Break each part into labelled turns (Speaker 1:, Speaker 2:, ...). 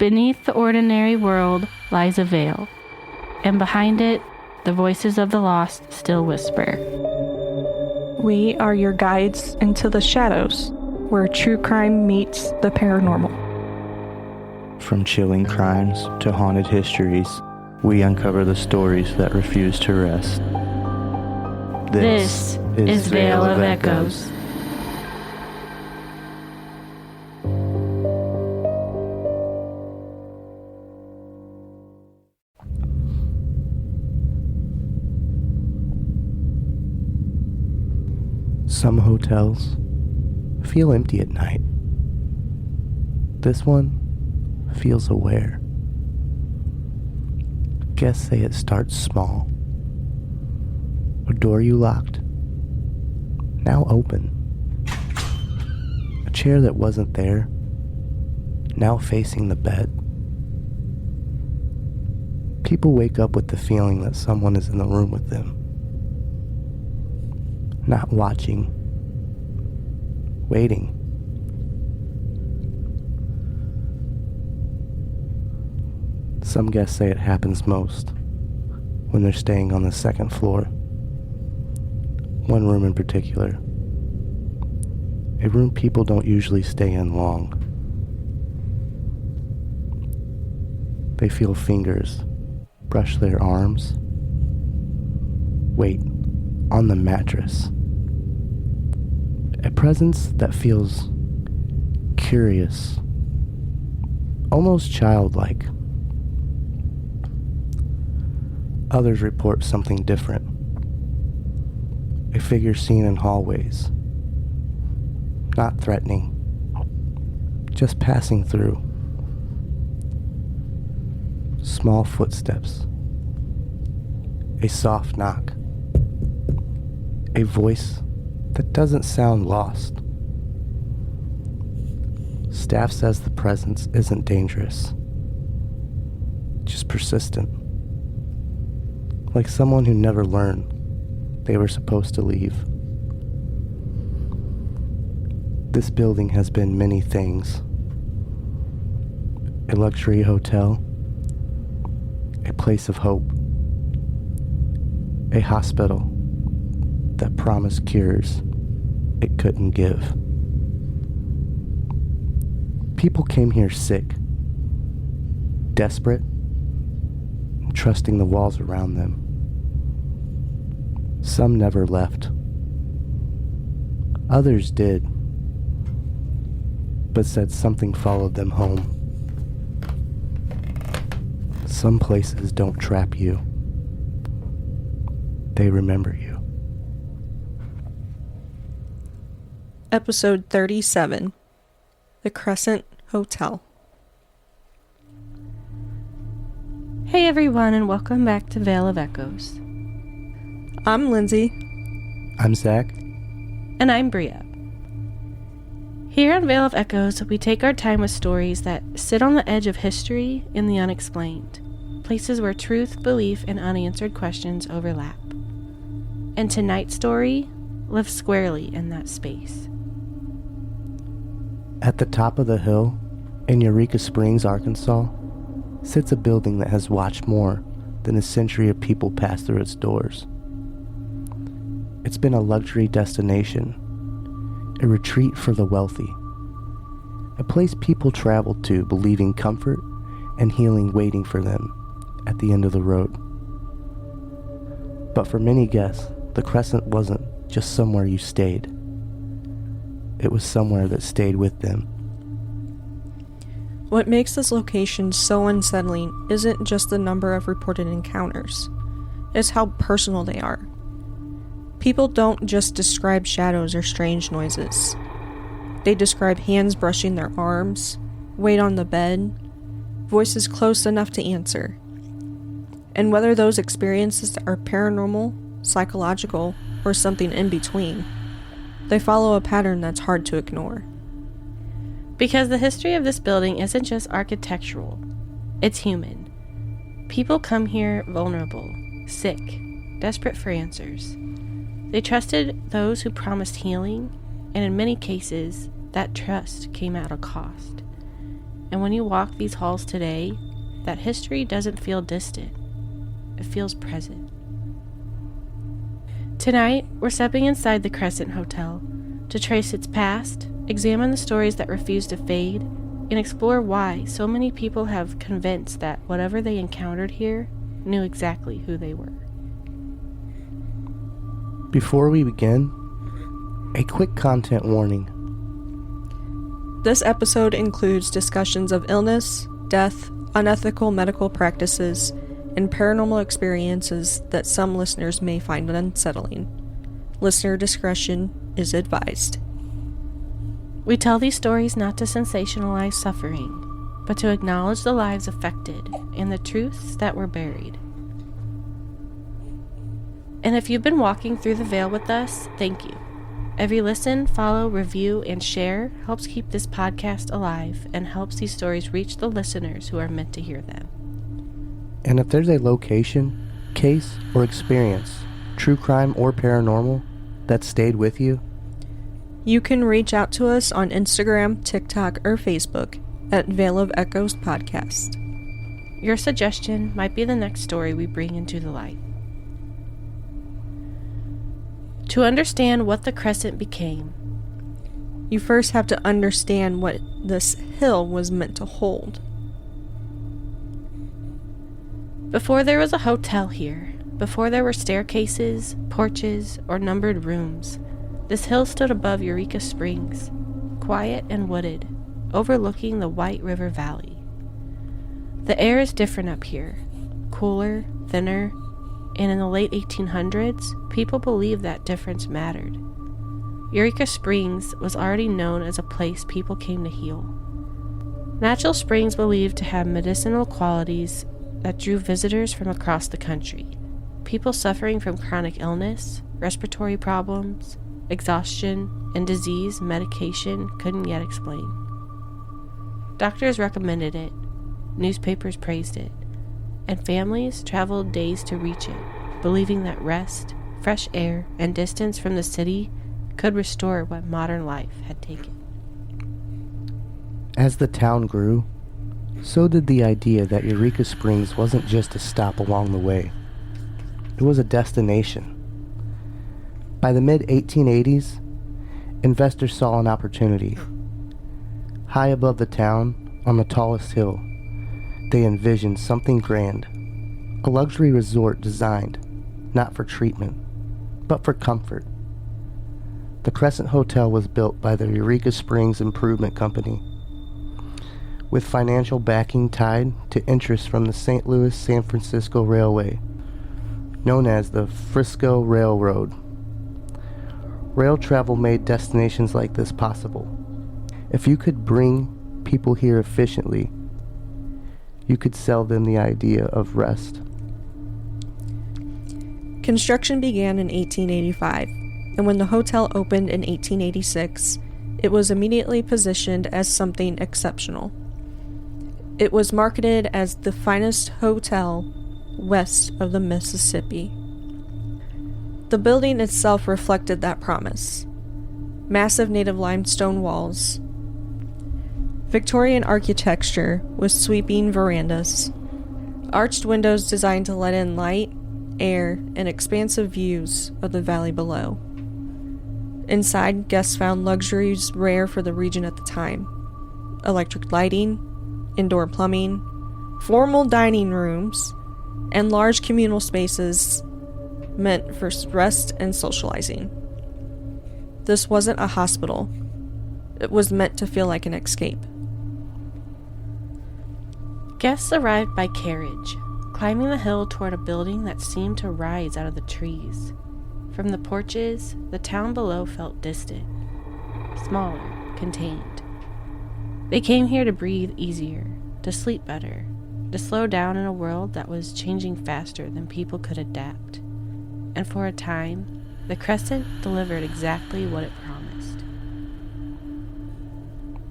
Speaker 1: Beneath the ordinary world lies a veil, and behind it, the voices of the lost still whisper.
Speaker 2: We are your guides into the shadows, where true crime meets the paranormal.
Speaker 3: From chilling crimes to haunted histories, we uncover the stories that refuse to rest.
Speaker 1: This is Veil of Echoes.
Speaker 3: Some hotels feel empty at night. This one feels aware. Guests say it starts small. A door you locked, now open. A chair that wasn't there, now facing the bed. People wake up with the feeling that someone is in the room with them. Not watching, waiting. Some guests say it happens most when they're staying on the second floor. One room in particular, a room people don't usually stay in long. They feel fingers brush their arms, wait on the mattress. A presence that feels curious, almost childlike. Others report something different. A figure seen in hallways. Not threatening, just passing through. Small footsteps. A soft knock. A voice that doesn't sound lost. Staff says the presence isn't dangerous, just persistent. Like someone who never learned they were supposed to leave. This building has been many things. A luxury hotel, a place of hope, a hospital that promised cures it couldn't give. People came here sick, desperate, and trusting the walls around them. Some never left. Others did, but said something followed them home. Some places don't trap you. They remember you.
Speaker 2: Episode 37, The Crescent Hotel.
Speaker 1: Hey everyone, and welcome back to Veil of Echoes.
Speaker 2: I'm Lindsay.
Speaker 3: I'm Zach.
Speaker 1: And I'm Bria. Here on Veil of Echoes, we take our time with stories that sit on the edge of history and the unexplained, places where truth, belief, and unanswered questions overlap. And tonight's story lives squarely in that space.
Speaker 3: At the top of the hill, in Eureka Springs, Arkansas, sits a building that has watched more than a century of people pass through its doors. It's been a luxury destination, a retreat for the wealthy, a place people travel to believing comfort and healing waiting for them at the end of the road. But for many guests, the Crescent wasn't just somewhere you stayed. It was somewhere that stayed with them.
Speaker 2: What makes this location so unsettling isn't just the number of reported encounters, it's how personal they are. People don't just describe shadows or strange noises. They describe hands brushing their arms, weight on the bed, voices close enough to answer. And whether those experiences are paranormal, psychological, or something in between, they follow a pattern that's hard to ignore.
Speaker 1: Because the history of this building isn't just architectural, it's human. People come here vulnerable, sick, desperate for answers. They trusted those who promised healing, and in many cases, that trust came at a cost. And when you walk these halls today, that history doesn't feel distant. It feels present. Tonight, we're stepping inside the Crescent Hotel to trace its past, examine the stories that refuse to fade, and explore why so many people have convinced that whatever they encountered here knew exactly who they were.
Speaker 3: Before we begin, a quick content warning.
Speaker 2: This episode includes discussions of illness, death, unethical medical practices, and paranormal experiences that some listeners may find unsettling. Listener discretion is advised.
Speaker 1: We tell these stories not to sensationalize suffering, but to acknowledge the lives affected and the truths that were buried. And if you've been walking through the veil with us, thank you. Every listen, follow, review, and share helps keep this podcast alive and helps these stories reach the listeners who are meant to hear them.
Speaker 3: And if there's a location, case, or experience, true crime or paranormal, that stayed with you,
Speaker 2: You can reach out to us on Instagram, TikTok, or Facebook at Veil of Echoes Podcast.
Speaker 1: Your suggestion might be the next story we bring into the light. To understand what the Crescent became,
Speaker 2: You first have to understand what this hill was meant to hold.
Speaker 1: before there was a hotel here, before there were staircases, porches, or numbered rooms, this hill stood above Eureka Springs, quiet and wooded, overlooking the White River Valley. The air is different up here, cooler, thinner, and in the late 1800s, people believed that difference mattered. Eureka Springs was already known as a place people came to heal. Natural springs believed to have medicinal qualities that drew visitors from across the country. People suffering from chronic illness, respiratory problems, exhaustion, and disease medication couldn't yet explain. Doctors recommended it, newspapers praised it, and families traveled days to reach it, believing that rest, fresh air, and distance from the city could restore what modern life had taken.
Speaker 3: as the town grew, so did the idea that Eureka Springs wasn't just a stop along the way. It was a destination. By the mid-1880s, investors saw an opportunity. High above the town, on the tallest hill, they envisioned something grand, a luxury resort designed not for treatment, but for comfort. The Crescent Hotel was built by the Eureka Springs Improvement Company, with financial backing tied to interest from the St. Louis-San Francisco Railway, known as the Frisco Railroad. Rail travel made destinations like this possible. If you could bring people here efficiently, you could sell them the idea of rest.
Speaker 2: Construction began in 1885, and when the hotel opened in 1886, it was immediately positioned as something exceptional. It was marketed as the finest hotel west of the Mississippi. The building itself reflected that promise. Massive native limestone walls, Victorian architecture with sweeping verandas, arched windows designed to let in light, air, and expansive views of the valley below. Inside, guests found luxuries rare for the region at the time: electric lighting, indoor plumbing, formal dining rooms, and large communal spaces meant for rest and socializing. This wasn't a hospital. It was meant to feel like an escape.
Speaker 1: Guests arrived by carriage, climbing the hill toward a building that seemed to rise out of the trees. From the porches, the town below felt distant, smaller, contained. They came here to breathe easier, to sleep better, to slow down in a world that was changing faster than people could adapt. And for a time, the Crescent delivered exactly what it promised.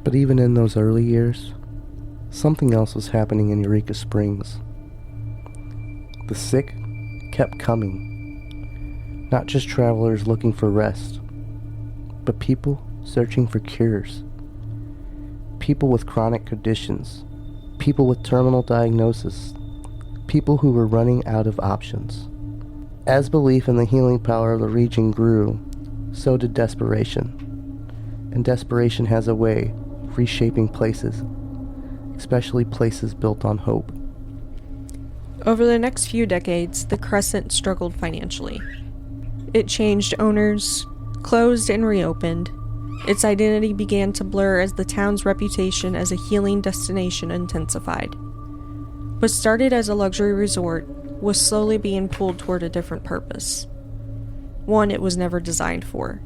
Speaker 3: But even in those early years, something else was happening in Eureka Springs. The sick kept coming. Not just travelers looking for rest, but people searching for cures. people with chronic conditions, people with terminal diagnosis, people who were running out of options. As belief in the healing power of the region grew, so did desperation. And desperation has a way of reshaping places, especially places built on hope.
Speaker 2: Over the next few decades, the Crescent struggled financially. It changed owners, closed and reopened. Its identity began to blur as the town's reputation as a healing destination intensified. What started as a luxury resort was slowly being pulled toward a different purpose. One it was never designed for.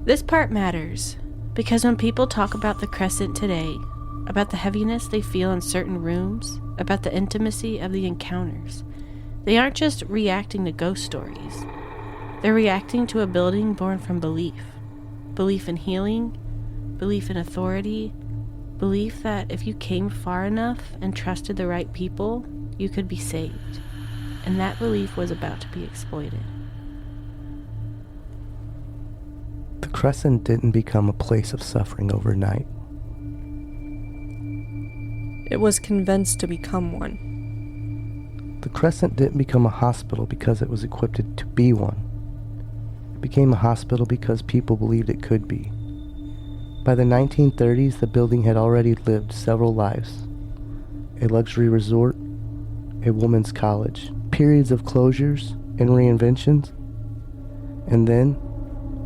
Speaker 1: This part matters, because when people talk about the Crescent today, about the heaviness they feel in certain rooms, about the intimacy of the encounters, they aren't just reacting to ghost stories. They're reacting to a building born from belief. Belief in healing, belief in authority, belief that if you came far enough and trusted the right people, you could be saved. And that belief was about to be exploited.
Speaker 3: The Crescent didn't become a place of suffering overnight.
Speaker 2: It was convinced to become one.
Speaker 3: The Crescent didn't become a hospital because it was equipped to be one. It became a hospital because people believed it could be. By the 1930s, the building had already lived several lives. A luxury resort, a women's college, periods of closures and reinventions. And then,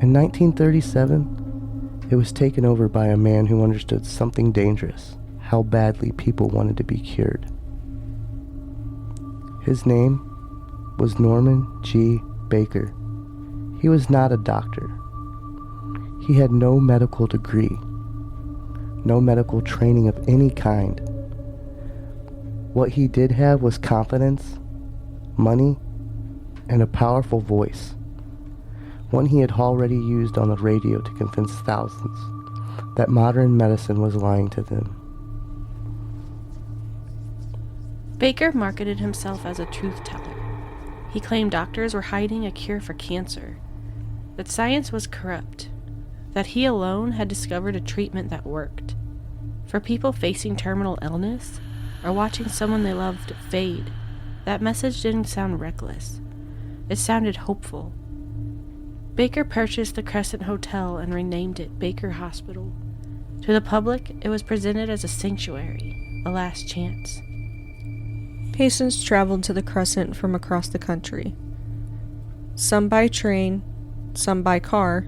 Speaker 3: in 1937, it was taken over by a man who understood something dangerous, how badly people wanted to be cured. His name was Norman G. Baker. He was not a doctor. He had no medical degree, no medical training of any kind. What he did have was confidence, money, and a powerful voice, one he had already used on the radio to convince thousands that modern medicine was lying to them.
Speaker 1: Baker marketed himself as a truth teller. He claimed doctors were hiding a cure for cancer, that science was corrupt, that he alone had discovered a treatment that worked. For people facing terminal illness or watching someone they loved fade, that message didn't sound reckless. It sounded hopeful. Baker purchased the Crescent Hotel and renamed it Baker Hospital. To the public, it was presented as a sanctuary, a last chance.
Speaker 2: Patients traveled to the Crescent from across the country. Some by train, some by car,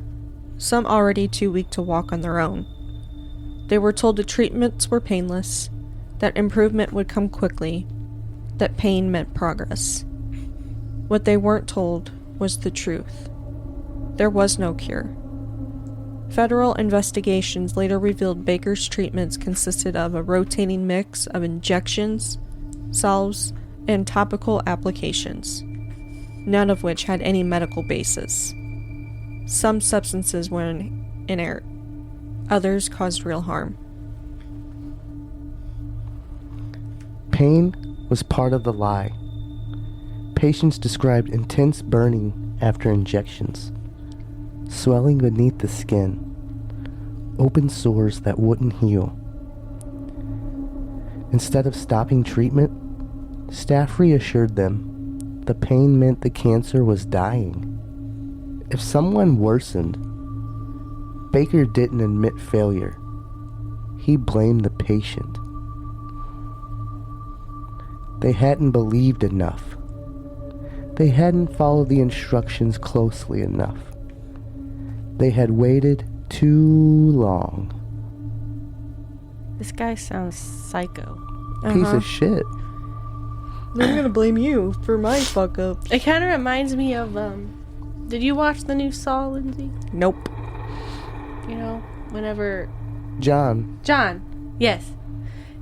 Speaker 2: some already too weak to walk on their own. They were told the treatments were painless, that improvement would come quickly, that pain meant progress. What they weren't told was the truth. There was no cure. Federal investigations later revealed Baker's treatments consisted of a rotating mix of injections, salves, and topical applications, none of which had any medical basis. Some substances were inert, others caused real harm.
Speaker 3: Pain was part of the lie. Patients described intense burning after injections, swelling beneath the skin, open sores that wouldn't heal. Instead of stopping treatment, staff reassured them the pain meant the cancer was dying. If someone worsened, Baker didn't admit failure. He blamed the patient. They hadn't believed enough. They hadn't followed the instructions closely enough. They had waited too long.
Speaker 1: This guy sounds psycho.
Speaker 3: Piece of shit.
Speaker 2: I'm gonna blame you for my fuck up.
Speaker 1: It kind of reminds me of, did you watch the new Saw, Lindsay?
Speaker 2: Nope.
Speaker 1: You know, whenever...
Speaker 3: John,
Speaker 1: yes.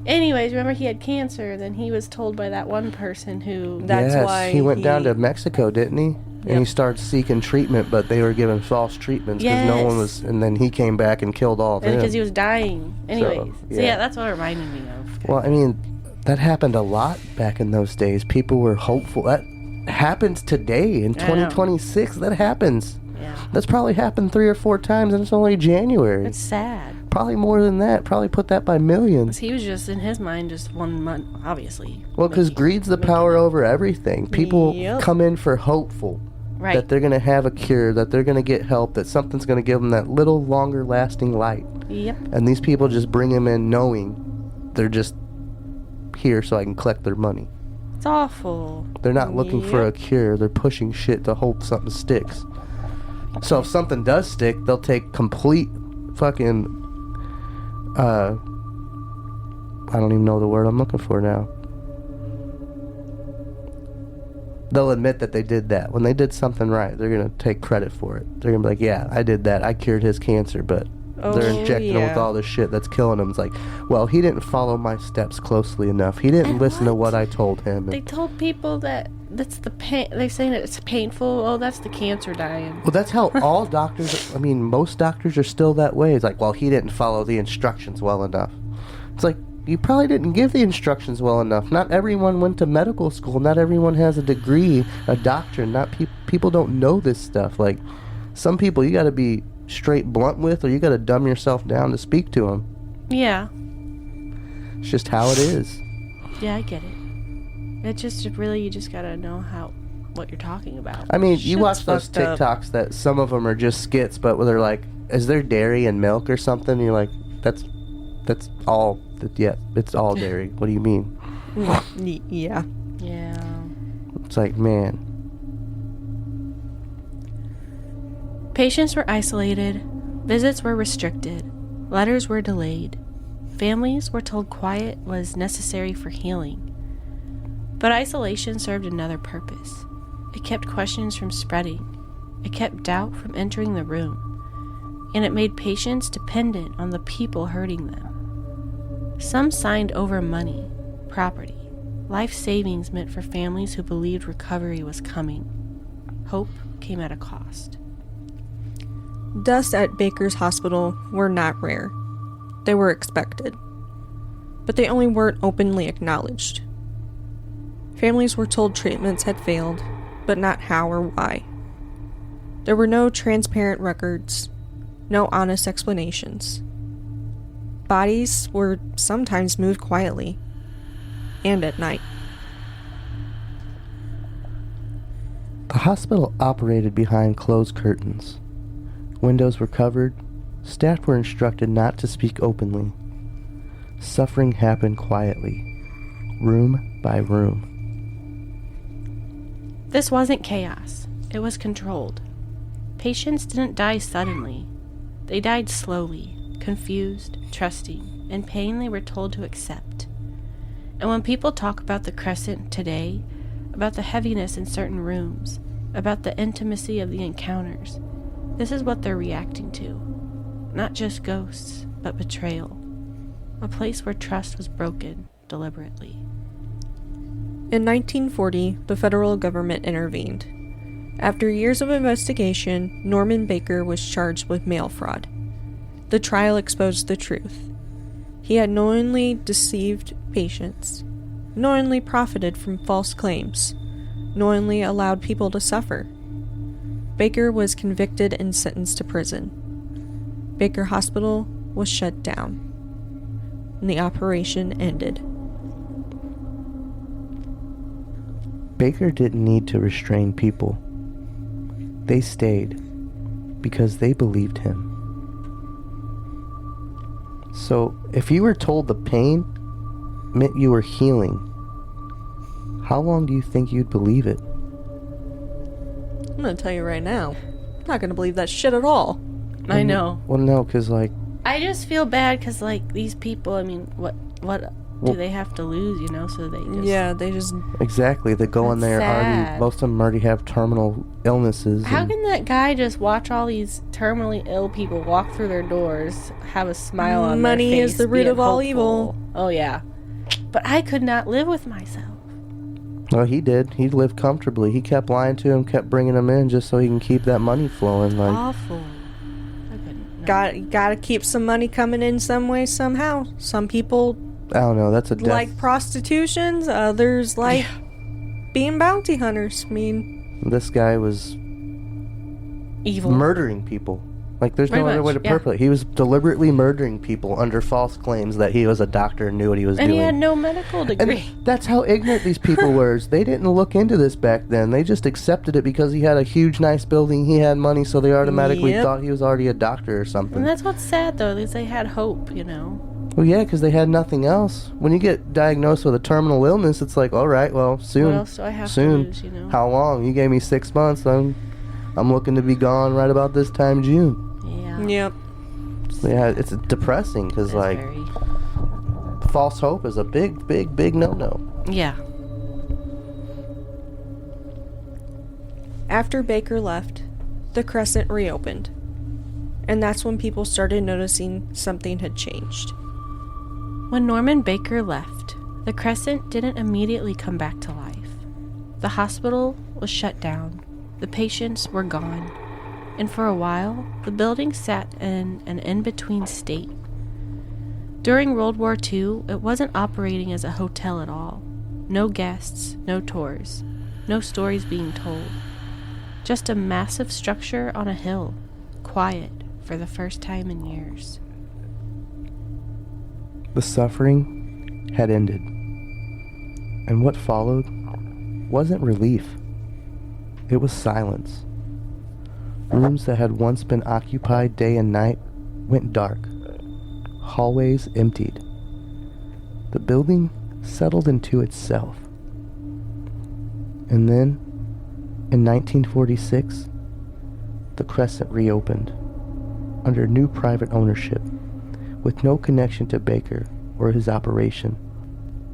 Speaker 1: Anyways, remember he had cancer, then he was told by that one person who...
Speaker 2: That's
Speaker 3: yes,
Speaker 2: why
Speaker 3: he went down to Mexico, didn't he? And he started seeking treatment, but they were giving false treatments because no one was... And then he came back and killed all of them.
Speaker 1: Because he was dying. Anyways. So
Speaker 3: yeah,
Speaker 1: that's what it reminded me of.
Speaker 3: Well, I mean, that happened a lot back in those days. People were hopeful. That happens today in 2026. That happens.
Speaker 1: Yeah.
Speaker 3: That's probably happened 3 or 4 times, and it's only January.
Speaker 1: It's sad.
Speaker 3: Probably more than that. Probably put that by millions.
Speaker 1: He was just, in his mind, just one month, obviously.
Speaker 3: Well, because greed's the power over everything. People come in for hopeful.
Speaker 1: Right.
Speaker 3: That they're going to have a cure, that they're going to get help, that something's going to give them that little longer lasting light.
Speaker 1: Yep.
Speaker 3: And these people just bring them in knowing they're just here so I can collect their money.
Speaker 1: It's awful.
Speaker 3: They're not looking for a cure. They're pushing shit to hope something sticks. So if something does stick, they'll take complete fucking... I don't even know the word I'm looking for now. They'll admit that they did that. When they did something right, they're going to take credit for it. They're going to be like, yeah, I did that. I cured his cancer, but they're injecting him with all this shit that's killing him. It's like, well, he didn't follow my steps closely enough. He didn't listen to what I told him.
Speaker 1: They told people that's the pain. They're saying that it's painful. Oh, that's the cancer dying.
Speaker 3: Well, that's how all doctors, I mean, most doctors are still that way. It's like, well, he didn't follow the instructions well enough. It's like, you probably didn't give the instructions well enough. Not everyone went to medical school. Not everyone has a degree, a doctorate. Not people don't know this stuff. Like, some people you got to be straight blunt with, or you got to dumb yourself down to speak to them.
Speaker 1: Yeah.
Speaker 3: It's just how it is.
Speaker 1: Yeah, I get it. It's just really, you just got to know what you're talking about.
Speaker 3: I mean, you watch those TikToks that some of them are just skits, but where they're like, is there dairy in milk or something? And you're like, that's all. Yeah, it's all dairy. What do you mean?
Speaker 2: Yeah.
Speaker 1: Yeah.
Speaker 3: It's like, man.
Speaker 1: Patients were isolated. Visits were restricted. Letters were delayed. Families were told quiet was necessary for healing. But isolation served another purpose. It kept questions from spreading. It kept doubt from entering the room. And it made patients dependent on the people hurting them. Some signed over money, property, life savings meant for families who believed recovery was coming. Hope came at a cost.
Speaker 2: Deaths at Baker's hospital were not rare. They were expected. But they only weren't openly acknowledged. Families were told treatments had failed, but not how or why. There were no transparent records, no honest explanations. Bodies were sometimes moved quietly, and at night.
Speaker 3: The hospital operated behind closed curtains. Windows were covered. Staff were instructed not to speak openly. Suffering happened quietly, room by room.
Speaker 1: This wasn't chaos. It was controlled. Patients didn't die suddenly. They died slowly, confused, trusting, in pain they were told to accept. And when people talk about the Crescent today, about the heaviness in certain rooms, about the intimacy of the encounters, this is what they're reacting to. Not just ghosts, but betrayal. A place where trust was broken deliberately.
Speaker 2: In 1940, the federal government intervened. After years of investigation, Norman Baker was charged with mail fraud. The trial exposed the truth. He had knowingly deceived patients, knowingly profited from false claims, knowingly allowed people to suffer. Baker was convicted and sentenced to prison. Baker Hospital was shut down, and the operation ended.
Speaker 3: Baker didn't need to restrain people. They stayed because they believed him. So, if you were told the pain meant you were healing, how long do you think you'd believe it?
Speaker 2: I'm gonna tell you right now, I'm not gonna believe that shit at all.
Speaker 1: I know.
Speaker 3: Well, no, because, like...
Speaker 1: I just feel bad because, like, these people, I mean, what do they have to lose, you know? So they just...
Speaker 2: Yeah, they just...
Speaker 3: Exactly, they go in there already... Most of them already have terminal illnesses.
Speaker 1: How can that guy just watch all these terminally ill people walk through their doors, have a smile on their face?
Speaker 2: Money is the root of all
Speaker 1: hopeful?
Speaker 2: evil.
Speaker 1: Oh, yeah. But I could not live with myself.
Speaker 3: Well, he did. He lived comfortably. He kept lying to him, kept bringing him in just so he can keep that money flowing. Like,
Speaker 1: awful. I couldn't. No.
Speaker 2: Gotta keep some money coming in some way, somehow. Some people...
Speaker 3: I don't know, that's a death.
Speaker 2: Like prostitutions, others like being bounty hunters. I mean...
Speaker 3: This guy was...
Speaker 1: evil.
Speaker 3: Murdering people. Like, there's
Speaker 1: Pretty
Speaker 3: no other way to
Speaker 1: much, yeah.
Speaker 3: put it. He was deliberately murdering people under false claims that he was a doctor and knew what he was
Speaker 1: And
Speaker 3: doing.
Speaker 1: he had no medical degree.
Speaker 3: And that's how ignorant these people were. They didn't look into this back then. They just accepted it because he had a huge, nice building. He had money, so they automatically thought he was already a doctor or something.
Speaker 1: And that's what's sad, though, is they had hope, you know.
Speaker 3: Well, yeah, because they had nothing else. When you get diagnosed with a terminal illness, it's like, all right, well, soon.
Speaker 1: What else do I have to lose, you know?
Speaker 3: How long? You gave me 6 months. I'm looking to be gone right about this time June.
Speaker 1: Yeah.
Speaker 2: Yep.
Speaker 3: Yeah, it's depressing because, like, false hope is a big, big, big no-no.
Speaker 1: Yeah.
Speaker 2: After Baker left, the Crescent reopened. And that's when people started noticing something had changed.
Speaker 1: When Norman Baker left, the Crescent didn't immediately come back to life. The hospital was shut down. The patients were gone. And for a while, the building sat in an in-between state. During World War II, it wasn't operating as a hotel at all. No guests, no tours, no stories being told. Just a massive structure on a hill, quiet for the first time in years.
Speaker 3: The suffering had ended. And what followed wasn't relief. It was silence. Rooms that had once been occupied day and night went dark. Hallways emptied. The building settled into itself. And then, in 1946, the Crescent reopened under new private ownership with no connection to Baker or his operation.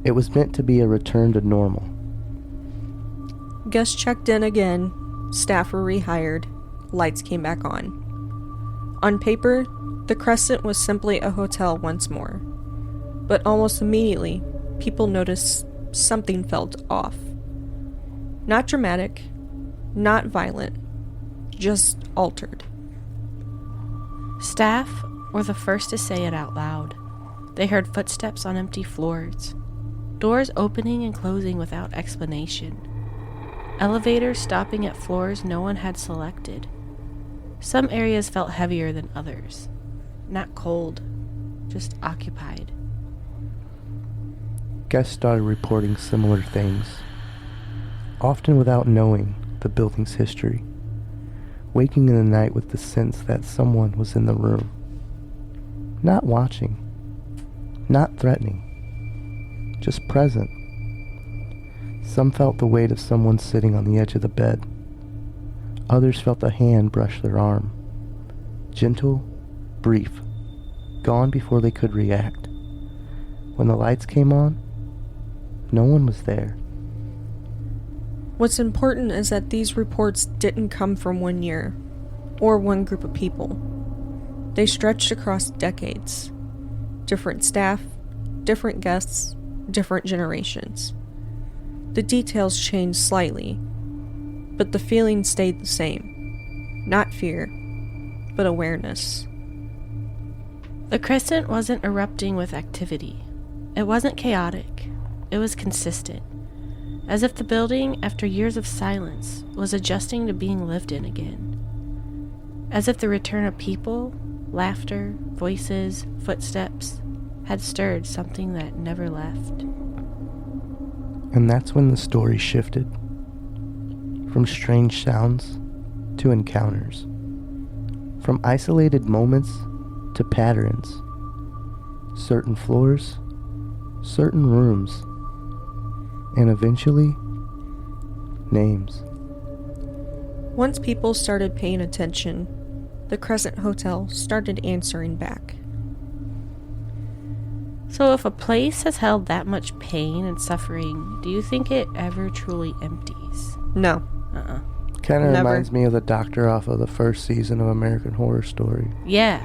Speaker 3: It was meant to be a return to normal.
Speaker 2: Guests checked in again, staff were rehired, lights came back on. On paper, the Crescent was simply a hotel once more. But almost immediately, people noticed something felt off. Not dramatic, not violent, just altered.
Speaker 1: Staff were the first to say it out loud. They heard footsteps on empty floors, doors opening and closing without explanation, elevators stopping at floors no one had selected. Some areas felt heavier than others. Not cold, just occupied.
Speaker 3: Guests started reporting similar things, often without knowing the building's history, waking in the night with the sense that someone was in the room, not watching, not threatening, just present. Some felt the weight of someone sitting on the edge of the bed. Others felt a hand brush their arm. Gentle, brief, gone before they could react. When the lights came on, no one was there.
Speaker 2: What's important is that these reports didn't come from one year, or one group of people. They stretched across decades. Different staff, different guests, different generations. The details changed slightly, but the feeling stayed the same. Not fear, but awareness.
Speaker 1: The Crescent wasn't erupting with activity. It wasn't chaotic. It was consistent. As if the building, after years of silence, was adjusting to being lived in again. As if the return of people, laughter, voices, footsteps, had stirred something that never left.
Speaker 3: And that's when the story shifted. From strange sounds to encounters. From isolated moments to patterns. Certain floors, certain rooms, and eventually, names.
Speaker 2: Once people started paying attention, the Crescent Hotel started answering back.
Speaker 1: So if a place has held that much pain and suffering, do you think it ever truly empties?
Speaker 2: No.
Speaker 3: Kind of
Speaker 2: Never.
Speaker 3: reminds me of the doctor off of the first season of American Horror Story.
Speaker 1: Yeah.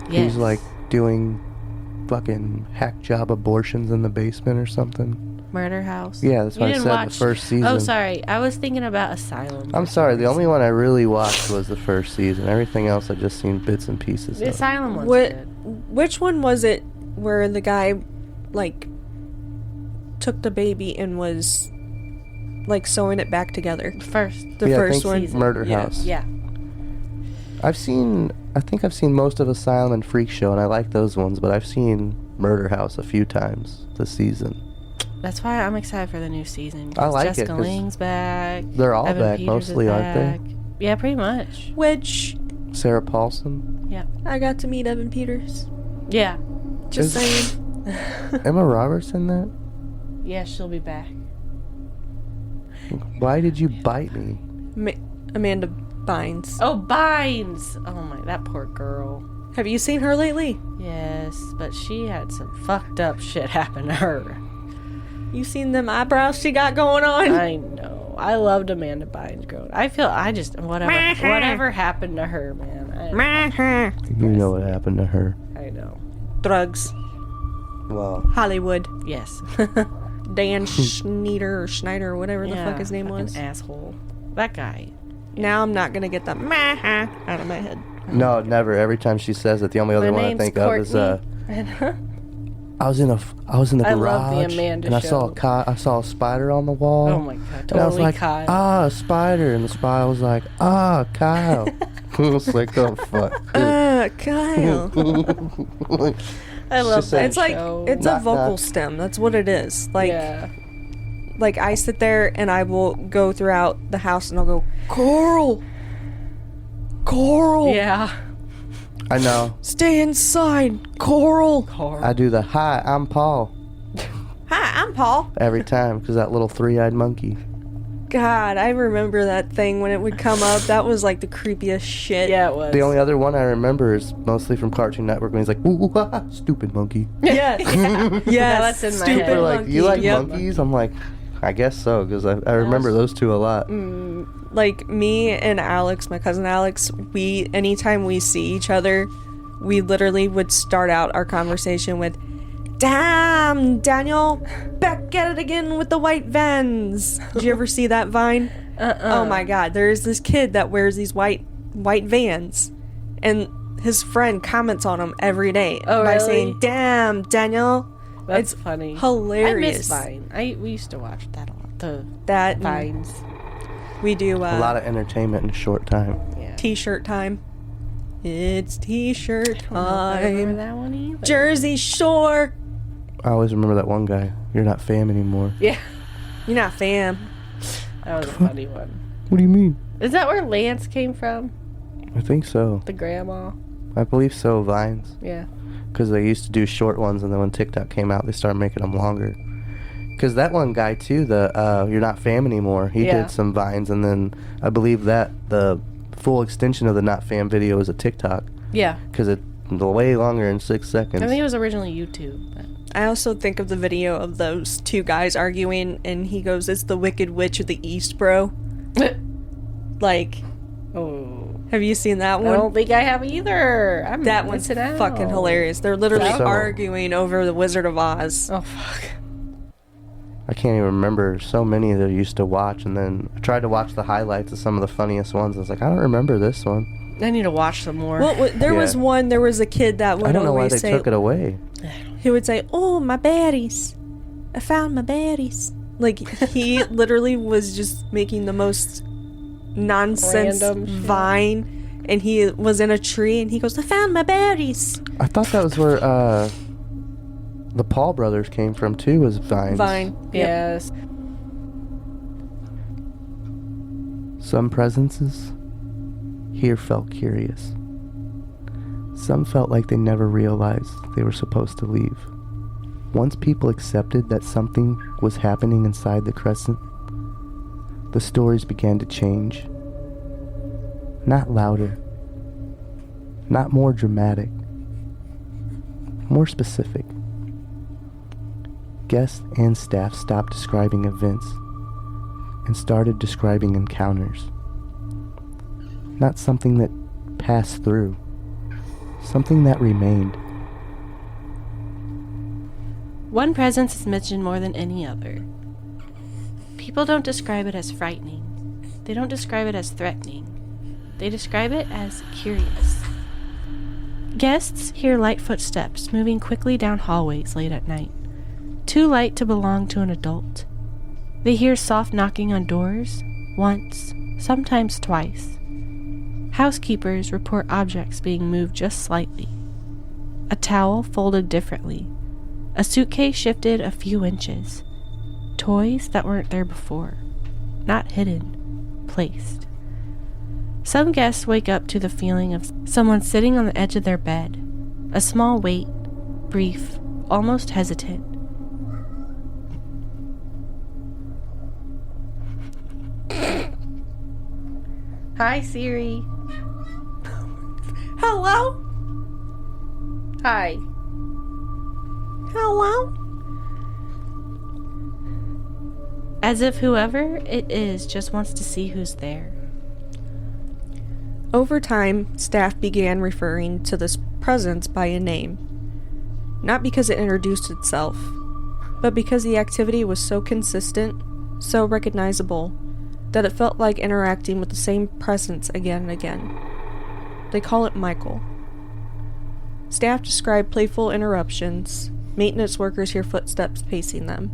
Speaker 1: Yes.
Speaker 3: Who's like doing fucking hack job abortions in the basement or something.
Speaker 1: Murder House.
Speaker 3: Yeah, that's
Speaker 1: You
Speaker 3: what I
Speaker 1: didn't
Speaker 3: said,
Speaker 1: watch...
Speaker 3: the first season.
Speaker 1: Oh, sorry. I was thinking about Asylum.
Speaker 3: I'm sorry, the only one I really watched was the first season. Everything else I just seen bits and pieces
Speaker 1: The
Speaker 3: of.
Speaker 1: Asylum one's
Speaker 2: What?
Speaker 1: good.
Speaker 2: Which one was it where the guy, like, took the baby and was, like, sewing it back together?
Speaker 1: First.
Speaker 2: The
Speaker 3: Yeah, I
Speaker 2: first
Speaker 3: think
Speaker 2: one?
Speaker 1: season.
Speaker 3: Murder
Speaker 2: Yeah.
Speaker 3: House.
Speaker 1: Yeah.
Speaker 3: I think I've seen most of Asylum and Freak Show, and I like those ones, but I've seen Murder House a few times this season.
Speaker 1: That's why I'm excited for the new season.
Speaker 3: I like
Speaker 1: Jessica
Speaker 3: it, 'cause
Speaker 1: Lang's back.
Speaker 3: they're all
Speaker 1: Evan
Speaker 3: back,
Speaker 1: Peters
Speaker 3: mostly,
Speaker 1: is
Speaker 3: aren't they?
Speaker 1: back. Yeah, pretty much.
Speaker 2: Which
Speaker 3: Sarah Paulson.
Speaker 1: Yeah.
Speaker 2: I got to meet Evan Peters.
Speaker 1: Yeah.
Speaker 2: Just
Speaker 3: Is-
Speaker 2: saying.
Speaker 3: Emma Roberts in that?
Speaker 1: Yeah, she'll be back.
Speaker 3: Why did you bite me?
Speaker 2: Amanda Bynes.
Speaker 1: Oh, Bynes! Oh my, that poor girl.
Speaker 2: Have you seen her lately?
Speaker 1: Yes, but she had some fucked up shit happen to her.
Speaker 2: You seen them eyebrows she got going on?
Speaker 1: I know. I loved Amanda Bynes growing. Whatever happened to her, man.
Speaker 3: You know what happened to her.
Speaker 1: I know.
Speaker 2: Drugs.
Speaker 3: Well,
Speaker 2: Hollywood.
Speaker 1: Yes.
Speaker 2: Dan Schneider, or whatever the fuck his name was.
Speaker 1: Asshole. That guy.
Speaker 2: Now I'm not gonna get the out of my head.
Speaker 3: no, never. Every time she says it, the only other
Speaker 1: My
Speaker 3: one I
Speaker 1: name's
Speaker 3: think of is I was in the
Speaker 1: I
Speaker 3: garage
Speaker 1: love the Amanda
Speaker 3: and
Speaker 1: show.
Speaker 3: I saw a spider on the wall.
Speaker 1: Oh my god,
Speaker 3: And
Speaker 1: totally
Speaker 3: I was like,
Speaker 1: Kyle.
Speaker 3: a spider, and the spider was like, Kyle. I was like, oh fuck.
Speaker 2: Kyle.
Speaker 1: I love
Speaker 3: just
Speaker 1: that
Speaker 2: It's like
Speaker 1: show.
Speaker 2: it's a
Speaker 3: Knock,
Speaker 2: vocal
Speaker 3: knock.
Speaker 2: stem. That's what it is. Like
Speaker 1: yeah.
Speaker 2: like I sit there and I will go throughout the house and I'll go, Coral.
Speaker 1: Yeah.
Speaker 3: I know.
Speaker 2: Stay inside, Coral.
Speaker 3: I do the hi, I'm Paul
Speaker 2: Hi, I'm Paul.
Speaker 3: every time because that little three-eyed monkey.
Speaker 2: God, I remember that thing when it would come up. That was like the creepiest shit.
Speaker 1: Yeah, it was.
Speaker 3: The only other one I remember is mostly from Cartoon Network when he's like, ooh, stupid monkey.
Speaker 2: Yes.
Speaker 1: Yeah, that's in my
Speaker 2: Stupid
Speaker 1: head.
Speaker 3: People are like,
Speaker 2: monkey.
Speaker 3: you like
Speaker 2: Yep.
Speaker 3: monkeys? I'm like, I guess so because I remember those two a lot.
Speaker 2: Like me and Alex, my cousin Alex, anytime we see each other, we literally would start out our conversation with, "Damn, Daniel, back at it again with the white vans." Did you ever see that Vine? Oh my god, there's this kid that wears these white vans, and his friend comments on him every day
Speaker 1: Oh,
Speaker 2: by
Speaker 1: really?
Speaker 2: saying, "Damn, Daniel."
Speaker 1: That's
Speaker 2: It's
Speaker 1: funny.
Speaker 2: hilarious.
Speaker 1: I miss Vine. We used to watch that a lot. The
Speaker 2: That
Speaker 1: Vines.
Speaker 2: we do
Speaker 3: A lot of entertainment in a short time.
Speaker 1: Yeah.
Speaker 2: t-shirt time. It's t-shirt
Speaker 1: I don't remember
Speaker 2: time.
Speaker 1: that one either.
Speaker 2: Jersey Shore.
Speaker 3: I always remember that one guy. You're not fam anymore.
Speaker 1: Yeah.
Speaker 2: You're not fam.
Speaker 1: That was a funny one.
Speaker 3: What do you mean?
Speaker 1: Is that where Lance came from?
Speaker 3: I think so.
Speaker 1: The grandma?
Speaker 3: I believe so, Vines.
Speaker 1: Yeah.
Speaker 3: Because they used to do short ones, and then when TikTok came out, they started making them longer. Because that one guy, too, the You're Not Fam Anymore, he
Speaker 1: Yeah.
Speaker 3: did some Vines, and then I believe that the full extension of the Not Fam video is a TikTok.
Speaker 1: Yeah.
Speaker 3: Because it's way longer in 6 seconds.
Speaker 1: I think it was originally YouTube. But
Speaker 2: I also think of the video of those two guys arguing, and he goes, "It's the Wicked Witch of the East, bro." Like,
Speaker 1: oh.
Speaker 2: have you seen that
Speaker 1: I
Speaker 2: one?
Speaker 1: don't think I have either. I'm
Speaker 2: That one's
Speaker 1: missing out.
Speaker 2: fucking hilarious. They're literally
Speaker 3: So-
Speaker 2: arguing over the Wizard of Oz.
Speaker 1: Oh, fuck.
Speaker 3: I can't even remember so many that I used to watch, and then I tried to watch the highlights of some of the funniest ones. I was like, I don't remember this one.
Speaker 1: I need to watch some more.
Speaker 2: Well, there was
Speaker 3: Yeah.
Speaker 2: there was a kid that
Speaker 3: I
Speaker 2: would
Speaker 3: don't know why
Speaker 2: always
Speaker 3: they
Speaker 2: say,
Speaker 3: took it away.
Speaker 2: he would say, "Oh, my baddies. I found my baddies." Like, he literally was just making the most nonsense
Speaker 1: Random shit.
Speaker 2: Vine, and he was in a tree, and he goes, "I found my baddies."
Speaker 3: I thought that was where the Paul brothers came from, too, was Vines.
Speaker 2: Vine. Yep.
Speaker 1: Yes.
Speaker 3: Some presences here felt curious. Some felt like they never realized they were supposed to leave. Once people accepted that something was happening inside the Crescent, the stories began to change. Not louder, not more dramatic, more specific. Guests and staff stopped describing events and started describing encounters. Not something that passed through, something that remained.
Speaker 1: One presence is mentioned more than any other. People don't describe it as frightening. They don't describe it as threatening. They describe it as curious. Guests hear light footsteps moving quickly down hallways late at night, too light to belong to an adult. They hear soft knocking on doors, once, sometimes twice. Housekeepers report objects being moved just slightly. A towel folded differently. A suitcase shifted a few inches. Toys that weren't there before. Not hidden, placed. Some guests wake up to the feeling of someone sitting on the edge of their bed. A small wait, brief, almost hesitant. Hi, Siri.
Speaker 2: Hello?
Speaker 1: Hi.
Speaker 2: Hello?
Speaker 1: As if whoever it is just wants to see who's there.
Speaker 2: Over time, staff began referring to this presence by a name. Not because it introduced itself, but because the activity was so consistent, so recognizable, that it felt like interacting with the same presence again and again. They call it Michael. Staff describe playful interruptions. Maintenance workers hear footsteps pacing them.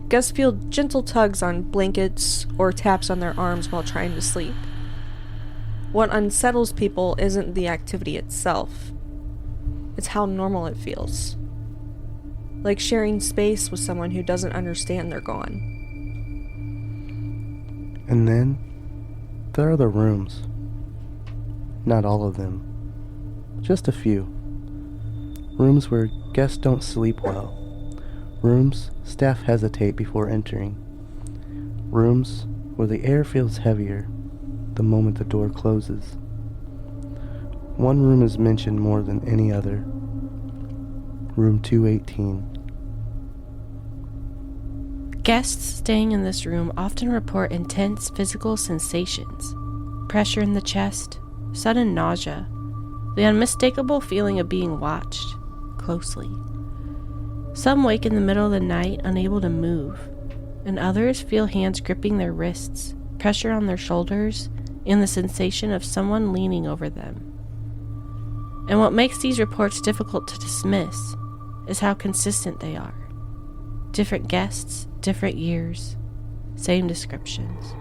Speaker 2: Guests feel gentle tugs on blankets or taps on their arms while trying to sleep. What unsettles people isn't the activity itself. It's how normal it feels. Like sharing space with someone who doesn't understand they're gone.
Speaker 3: And then, there are the rooms. Not all of them. Just a few. Rooms where guests don't sleep well. Rooms staff hesitate before entering. Rooms where the air feels heavier the moment the door closes. One room is mentioned more than any other. Room 218.
Speaker 1: Guests staying in this room often report intense physical sensations. Pressure in the chest, sudden nausea, the unmistakable feeling of being watched closely. Some wake in the middle of the night unable to move, and others feel hands gripping their wrists, pressure on their shoulders, and the sensation of someone leaning over them. And what makes these reports difficult to dismiss is how consistent they are. Different guests, different years, same descriptions.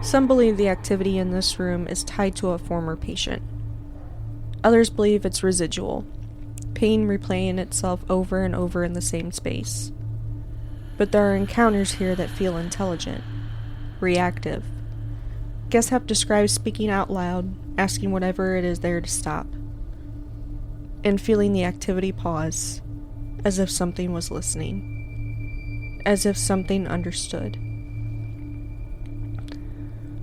Speaker 2: Some believe the activity in this room is tied to a former patient. Others believe it's residual, pain replaying itself over and over in the same space. But there are encounters here that feel intelligent, reactive. Guests have described speaking out loud, asking whatever it is there to stop, and feeling the activity pause, as if something was listening, as if something understood.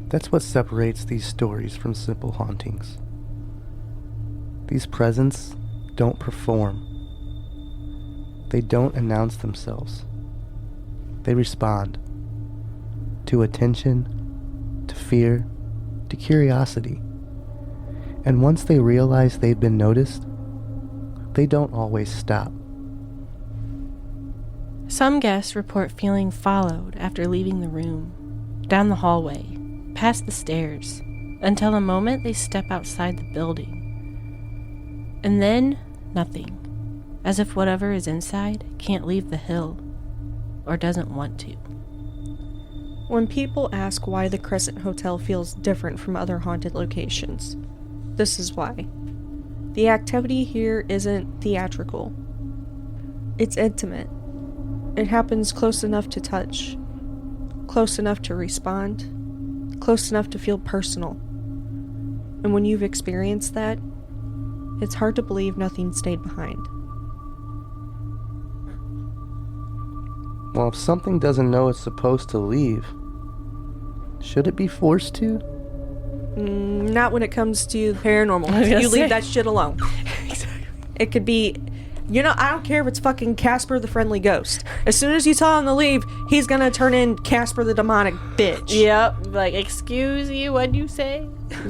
Speaker 3: That's what separates these stories from simple hauntings. These presents don't perform. They don't announce themselves. They respond to attention, to fear, to curiosity. And once they realize they've been noticed, they don't always stop.
Speaker 1: Some guests report feeling followed after leaving the room, down the hallway, past the stairs, until the moment they step outside the building. And then, nothing. As if whatever is inside can't leave the hill, or doesn't want to.
Speaker 2: When people ask why the Crescent Hotel feels different from other haunted locations, this is why. The activity here isn't theatrical. It's intimate. It happens close enough to touch, close enough to respond, close enough to feel personal. And when you've experienced that, it's hard to believe nothing stayed behind.
Speaker 3: Well, if something doesn't know it's supposed to leave, should it be forced to?
Speaker 2: Not when it comes to paranormal. You leave that shit alone.
Speaker 1: Exactly.
Speaker 2: It could be, I don't care if it's fucking Casper the Friendly Ghost. As soon as you tell him to leave, he's gonna turn in Casper the Demonic Bitch.
Speaker 1: Yep, like, excuse you, what'd you say?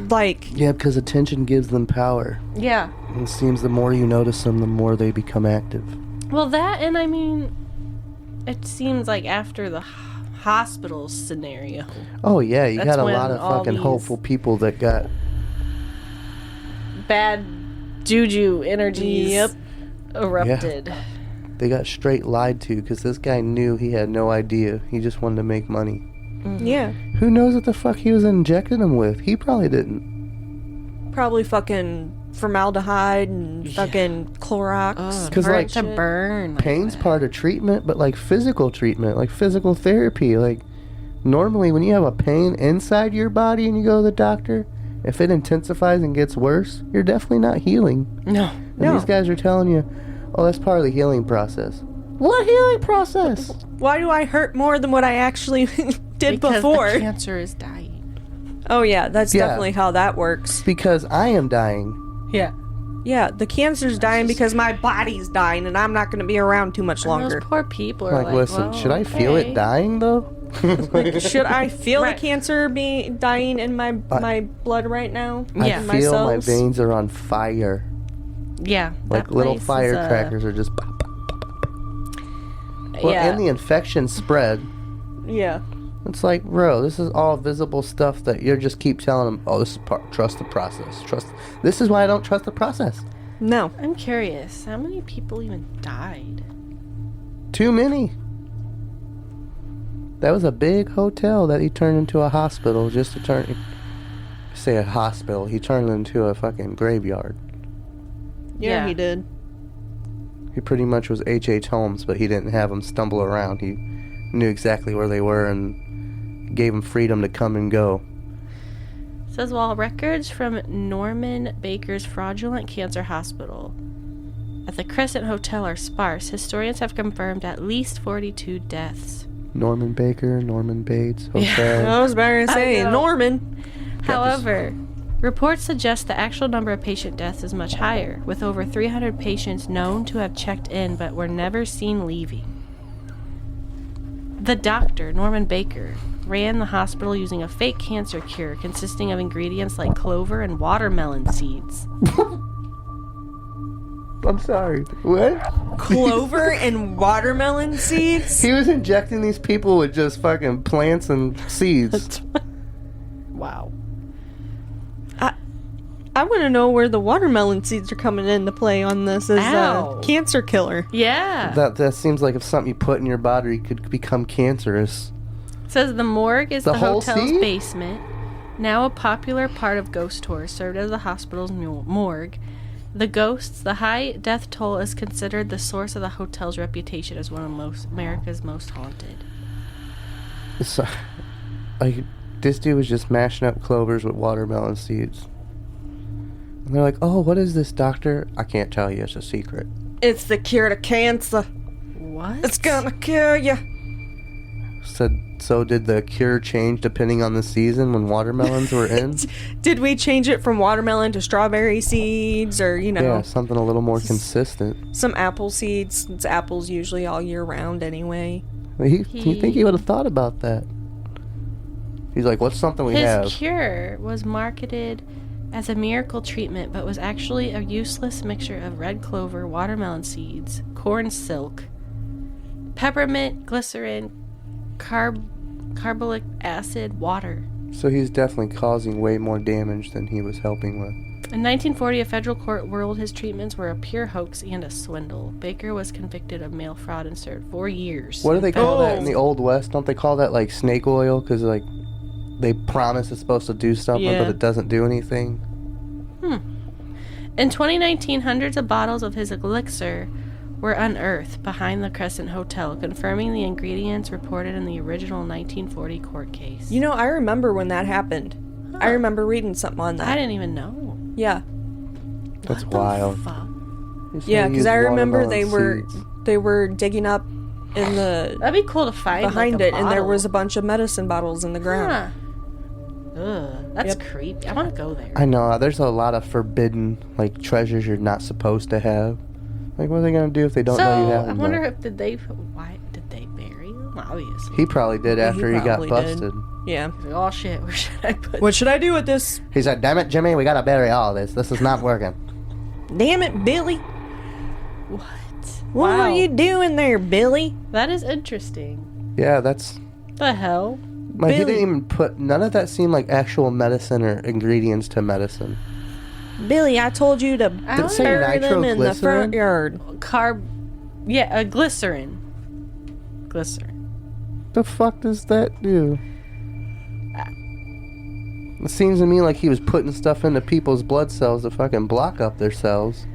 Speaker 2: Like...
Speaker 3: Yeah, because attention gives them power.
Speaker 1: Yeah.
Speaker 3: And it seems the more you notice them, the more they become active.
Speaker 1: Well, that, and I mean, it seems like after the hospital scenario.
Speaker 3: Oh, yeah, you
Speaker 1: That's
Speaker 3: got a
Speaker 1: when
Speaker 3: lot of
Speaker 1: all
Speaker 3: fucking
Speaker 1: these
Speaker 3: hopeful people that got...
Speaker 1: bad juju energies
Speaker 2: Yep.
Speaker 1: erupted.
Speaker 3: Yeah. They got straight lied to because this guy knew he had no idea. He just wanted to make money.
Speaker 2: Yeah.
Speaker 3: Who knows what the fuck he was injecting them with? He probably didn't.
Speaker 2: Probably fucking formaldehyde and fucking Clorox.
Speaker 3: 'Cause, like,
Speaker 1: to burn. Like
Speaker 3: Pain's
Speaker 1: that.
Speaker 3: part of treatment, but like physical treatment, like physical therapy. Like normally when you have a pain inside your body and you go to the doctor, if it intensifies and gets worse, you're definitely not healing.
Speaker 1: No.
Speaker 3: And these guys are telling you, oh, that's part of the healing process. What healing process?
Speaker 2: Why do I hurt more than what I actually did
Speaker 1: Because
Speaker 2: before?
Speaker 1: the cancer is dying.
Speaker 2: Oh yeah, that's
Speaker 3: Yeah.
Speaker 2: definitely how that works.
Speaker 3: Because I am dying.
Speaker 1: Yeah.
Speaker 2: Yeah, the cancer's dying because my body's dying and I'm not going to be around too much longer.
Speaker 1: Those poor people are
Speaker 3: Like, listen,
Speaker 1: well,
Speaker 3: should I feel
Speaker 1: okay.
Speaker 3: it dying though?
Speaker 2: Should I feel
Speaker 1: Right.
Speaker 2: the cancer be dying in my blood right now?
Speaker 3: I
Speaker 1: Yeah.
Speaker 2: In
Speaker 3: feel my
Speaker 2: cells?
Speaker 3: veins are on fire.
Speaker 1: Yeah.
Speaker 3: Like
Speaker 1: that
Speaker 3: little
Speaker 1: place is,
Speaker 3: firecrackers are just pop, pop. Well,
Speaker 1: yeah.
Speaker 3: and the infection spread.
Speaker 2: Yeah.
Speaker 3: It's like, bro, this is all visible stuff that you just keep telling them, oh, this is trust the process. This is why I don't trust the process.
Speaker 2: No.
Speaker 1: I'm curious. How many people even died?
Speaker 3: Too many. That was a big hotel that he turned into a hospital just to say a hospital. He turned it into a fucking graveyard.
Speaker 2: Yeah, he did.
Speaker 3: He pretty much was H.H. Holmes, but he didn't have them stumble around. He knew exactly where they were and gave them freedom to come and go.
Speaker 1: It says while records from Norman Baker's fraudulent cancer hospital at the Crescent Hotel are sparse, historians have confirmed at least 42 deaths.
Speaker 3: Norman Baker, Norman Bates, Hotel.
Speaker 2: I was about to say,
Speaker 1: know.
Speaker 2: Norman.
Speaker 1: However, reports suggest the actual number of patient deaths is much higher, with over 300 patients known to have checked in but were never seen leaving. The doctor, Norman Baker, ran the hospital using a fake cancer cure consisting of ingredients like clover and watermelon seeds.
Speaker 3: I'm sorry. What?
Speaker 2: Clover and watermelon seeds?
Speaker 3: He was injecting these people with just fucking plants and seeds.
Speaker 1: Wow.
Speaker 2: I want to know where the watermelon seeds are coming into play on this as
Speaker 1: Ow.
Speaker 2: a cancer killer.
Speaker 1: Yeah.
Speaker 3: That seems like if something you put in your body could become cancerous.
Speaker 1: It says the morgue is
Speaker 3: The
Speaker 1: the,
Speaker 3: whole
Speaker 1: hotel's
Speaker 3: seed?
Speaker 1: basement. Now a popular part of ghost tours, served as the hospital's morgue. The ghosts, the high death toll is considered the source of the hotel's reputation as one of America's most haunted.
Speaker 3: So, like, this dude was just mashing up clovers with watermelon seeds. And they're like, oh, what is this, doctor? I can't tell you. It's a secret.
Speaker 2: It's the cure to cancer.
Speaker 1: What?
Speaker 2: It's gonna cure you.
Speaker 3: So did the cure change depending on the season when watermelons were in?
Speaker 2: Did we change it from watermelon to strawberry seeds or,
Speaker 3: Yeah, something a little more consistent.
Speaker 2: some apple seeds? It's apples usually all year round anyway.
Speaker 3: You think he would have thought about that? He's like, what's something we
Speaker 1: His
Speaker 3: have?
Speaker 1: cure was marketed as a miracle treatment, but was actually a useless mixture of red clover, watermelon seeds, corn silk, peppermint, glycerin, carbolic acid, water.
Speaker 3: So he's definitely causing way more damage than he was helping with.
Speaker 1: In 1940, a federal court ruled his treatments were a pure hoax and a swindle. Baker was convicted of mail fraud and served 4 years.
Speaker 3: What do they call that in
Speaker 2: Oh.
Speaker 3: the Old West? Don't they call that like snake oil? Because like they promise it's supposed to do something,
Speaker 2: Yeah.
Speaker 3: but it doesn't do anything.
Speaker 1: In 2019, hundreds of bottles of his elixir were unearthed behind the Crescent Hotel, confirming the ingredients reported in the original 1940 court case.
Speaker 2: You know, I remember when that happened. I remember reading something on that.
Speaker 1: I didn't even know.
Speaker 2: Yeah.
Speaker 3: That's
Speaker 1: What the
Speaker 3: wild.
Speaker 1: fuck?
Speaker 2: Yeah, because I remember they were
Speaker 3: Seeds.
Speaker 2: they were digging up in the
Speaker 1: That'd be cool to find
Speaker 2: behind
Speaker 1: like,
Speaker 2: it, and there was a
Speaker 1: bottle.
Speaker 2: bunch of medicine bottles in the ground.
Speaker 1: Huh. Ugh, that's
Speaker 2: Yep.
Speaker 1: creepy. I want to go there.
Speaker 3: I know. There's a lot of forbidden like treasures you're not supposed to have. Like, what are they gonna do if they don't know you have
Speaker 1: I
Speaker 3: them?
Speaker 1: wonder
Speaker 3: though?
Speaker 1: if why did they bury them? Obviously.
Speaker 3: He probably did
Speaker 2: Yeah,
Speaker 3: after
Speaker 2: he
Speaker 3: he got
Speaker 2: probably did.
Speaker 3: busted.
Speaker 2: Yeah.
Speaker 1: He's like, oh shit, where should I put?
Speaker 2: What should I do with this?
Speaker 3: He said, "Damn it, Jimmy, we gotta bury all this. This is not working."
Speaker 2: Damn it, Billy.
Speaker 1: What?
Speaker 2: What
Speaker 1: Wow.
Speaker 2: are you doing there, Billy?
Speaker 1: That is interesting.
Speaker 3: Yeah, that's
Speaker 1: The hell?
Speaker 3: like he
Speaker 2: Billy.
Speaker 3: didn't even put none of that seemed like actual medicine or ingredients to medicine.
Speaker 2: Billy, I told you to
Speaker 1: Did it say
Speaker 2: bury them in the front yard.
Speaker 1: Glycerin. Glycerin.
Speaker 3: The fuck does that do? It seems to me like he was putting stuff into people's blood cells to fucking block up their cells.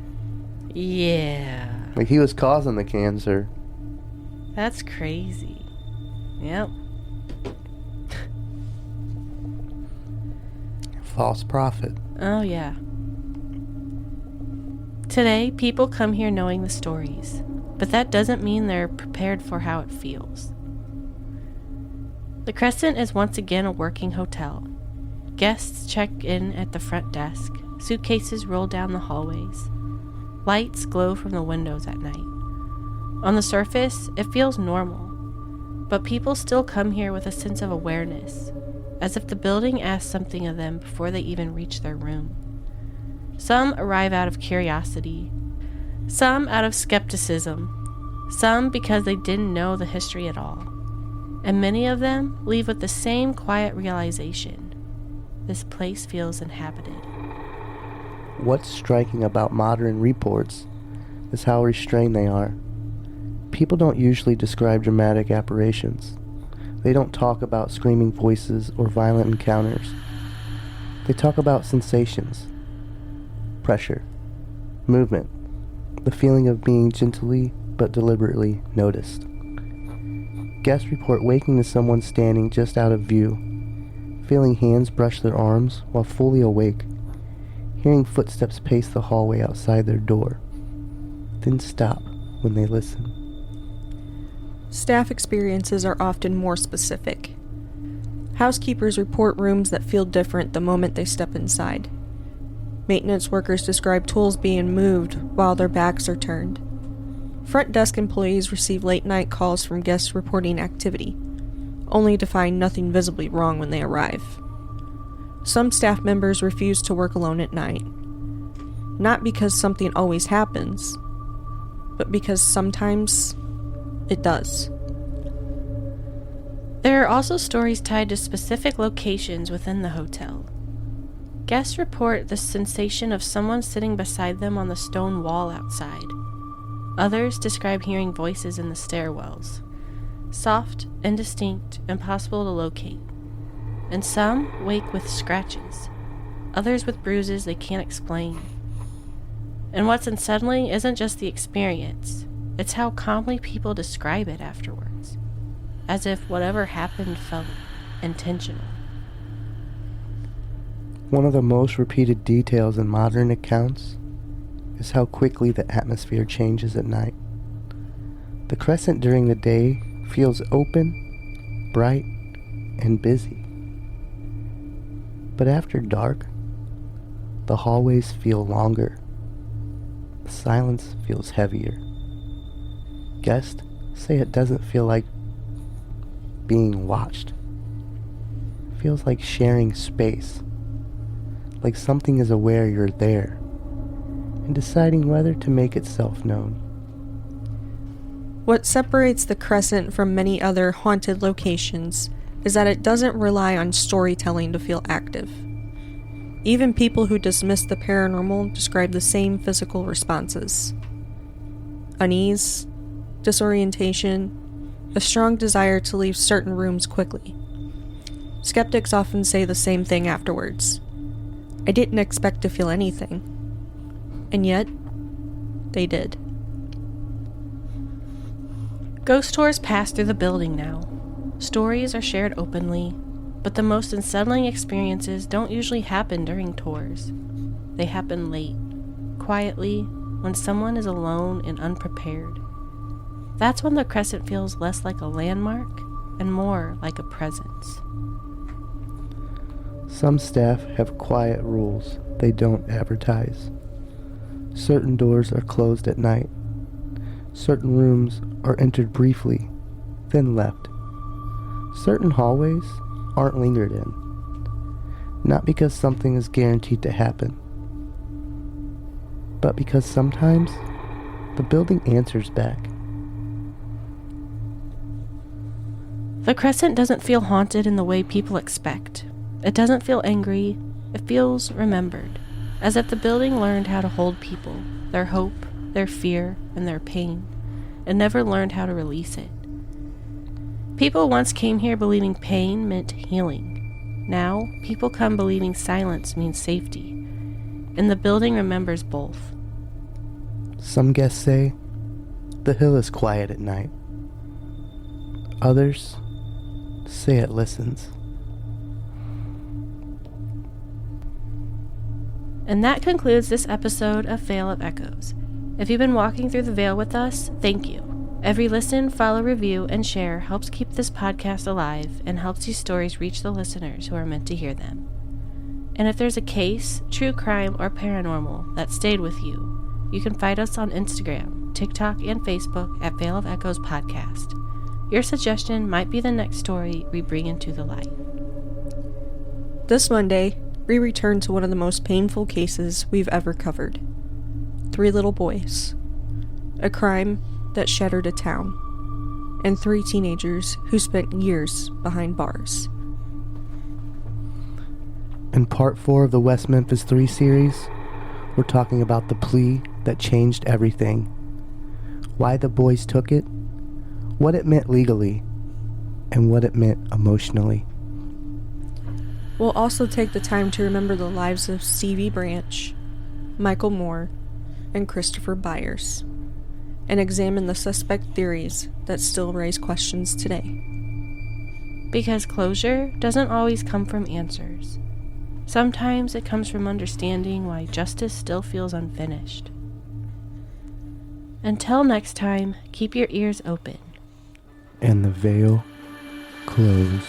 Speaker 1: Yeah.
Speaker 3: Like he was causing the cancer.
Speaker 1: That's crazy. Yep.
Speaker 3: False prophet.
Speaker 1: Oh, yeah. Today, people come here knowing the stories, but that doesn't mean they're prepared for how it feels. The Crescent is once again a working hotel. Guests check in at the front desk. Suitcases roll down the hallways. Lights glow from the windows at night. On the surface, it feels normal, but people still come here with a sense of awareness, as if the building asks something of them before they even reach their room. Some arrive out of curiosity, some out of skepticism, some because they didn't know the history at all, and many of them leave with the same quiet realization: this place feels inhabited.
Speaker 3: What's striking about modern reports is how restrained they are. People don't usually describe dramatic apparitions. They don't talk about screaming voices or violent encounters. They talk about sensations, pressure, movement, the feeling of being gently but deliberately noticed. Guests report waking to someone standing just out of view, feeling hands brush their arms while fully awake, hearing footsteps pace the hallway outside their door, then stop when they listen.
Speaker 2: Staff experiences are often more specific. Housekeepers report rooms that feel different the moment they step inside. Maintenance workers describe tools being moved while their backs are turned. Front desk employees receive late-night calls from guests reporting activity, only to find nothing visibly wrong when they arrive. Some staff members refuse to work alone at night, not because something always happens, but because sometimes it does.
Speaker 1: There are also stories tied to specific locations within the hotel. Guests report the sensation of someone sitting beside them on the stone wall outside. Others describe hearing voices in the stairwells, soft, indistinct, impossible to locate. And some wake with scratches, others with bruises they can't explain. And what's unsettling isn't just the experience, it's how calmly people describe it afterwards, as if whatever happened felt intentional.
Speaker 3: One of the most repeated details in modern accounts is how quickly the atmosphere changes at night. The Crescent during the day feels open, bright, and busy. But after dark, the hallways feel longer. The silence feels heavier. Guests say it doesn't feel like being watched. It feels like sharing space, like something is aware you're there and deciding whether to make itself known.
Speaker 2: What separates the Crescent from many other haunted locations is that it doesn't rely on storytelling to feel active. Even people who dismiss the paranormal describe the same physical responses: unease, disorientation, a strong desire to leave certain rooms quickly. Skeptics often say the same thing afterwards: I didn't expect to feel anything. And yet, they did.
Speaker 1: Ghost tours pass through the building now. Stories are shared openly, but the most unsettling experiences don't usually happen during tours. They happen late, quietly, when someone is alone and unprepared. That's when the Crescent feels less like a landmark and more like a presence.
Speaker 3: Some staff have quiet rules they don't advertise. Certain doors are closed at night. Certain rooms are entered briefly, then left. Certain hallways aren't lingered in. Not because something is guaranteed to happen, but because sometimes the building answers back.
Speaker 1: The Crescent doesn't feel haunted in the way people expect. It doesn't feel angry. It feels remembered, as if the building learned how to hold people, their hope, their fear, and their pain, and never learned how to release it. People once came here believing pain meant healing, Now, people come believing silence means safety, and the building remembers both.
Speaker 3: Some guests say the hill is quiet at night. Others say it listens.
Speaker 1: And that concludes this episode of Vale of Echoes. If you've been walking through the Vale with us, thank you. Every listen, follow, review, and share helps keep this podcast alive and helps these stories reach the listeners who are meant to hear them. And if there's a case, true crime, or paranormal that stayed with you, you can find us on Instagram, TikTok, and Facebook at Vale of Echoes Podcast. Your suggestion might be the next story we bring into the light.
Speaker 2: This Monday, we return to one of the most painful cases we've ever covered. 3 little boys. A crime that shattered a town. And 3 teenagers who spent years behind bars.
Speaker 3: In part 4 of the West Memphis 3 series, we're talking about the plea that changed everything. Why the boys took it, what it meant legally, and what it meant emotionally.
Speaker 2: We'll also take the time to remember the lives of Stevie Branch, Michael Moore, and Christopher Byers, and examine the suspect theories that still raise questions today.
Speaker 1: Because closure doesn't always come from answers. Sometimes it comes from understanding why justice still feels unfinished. Until next time, keep your ears open.
Speaker 3: And the veil closed.